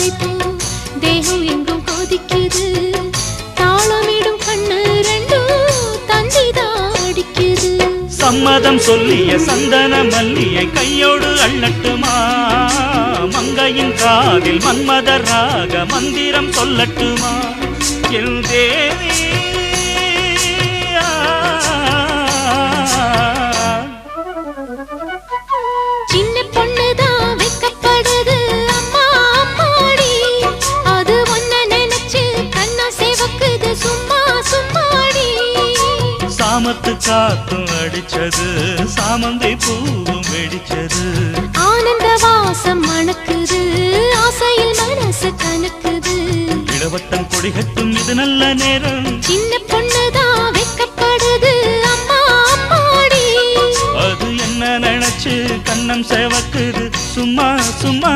தாமரைப்பூ தேகம் எங்கும் கொதிக்குது தாளமிடும் கண்ணு ரெண்டும் தந்திதான் அடிக்குது சம்மதம் சொல்லிய சந்தன மல்லியை கையோடு அள்ளட்டுமா மங்கையின் காதில் மன்மதராக மந்திரம் சொல்லட்டுமா என் தேவி சின்ன பொண்ணுதான் வெக்கப்படுது அம்மா அம்மாடி அது ஒன்ன நினைச்சு கண்ணா சேவக்குது சும்மா சும்மாடி சாமத்து காத்தும் அடிச்சது சாமந்தை பூவும் வெடிச்சது ஆனந்த வாசம் மணக்குது ஆசையில் மனசு கணக்குது இளவட்டம் கொடிகட்டும் இது நல்ல நேரம் சின்ன பொண்ணுதான் வெக்கப்படுது அம்மா அம்மாடி அது என்ன நினைச்சு கண்ணம் சேவக்குது சும்மா சும்மா